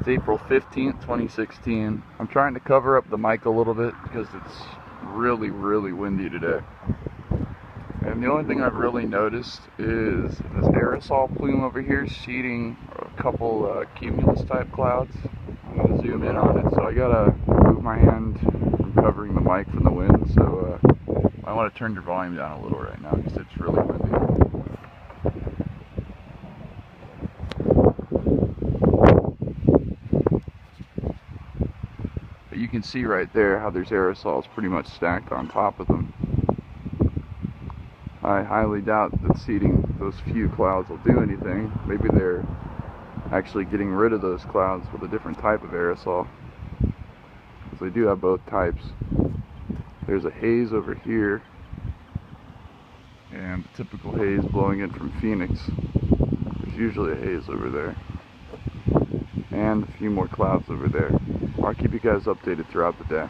It's April 15th, 2016. I'm trying to cover up the mic a little bit because it's really windy today. And the only thing I've really noticed is this aerosol plume over here seeding a couple cumulus type clouds. I'm going to zoom in on it, so I gotta move my hand from covering the mic from the wind, so I want to turn your volume down a little right now because it's really windy. But you can see right there how there's aerosols pretty much stacked on top of them. I highly doubt that seeding those few clouds will do anything. Maybe they're actually getting rid of those clouds with a different type of aerosol, because they do have both types. There's a haze over here, and the typical haze blowing in from Phoenix. There's usually a haze over there, and a few more clouds over there. I'll keep you guys updated throughout the day.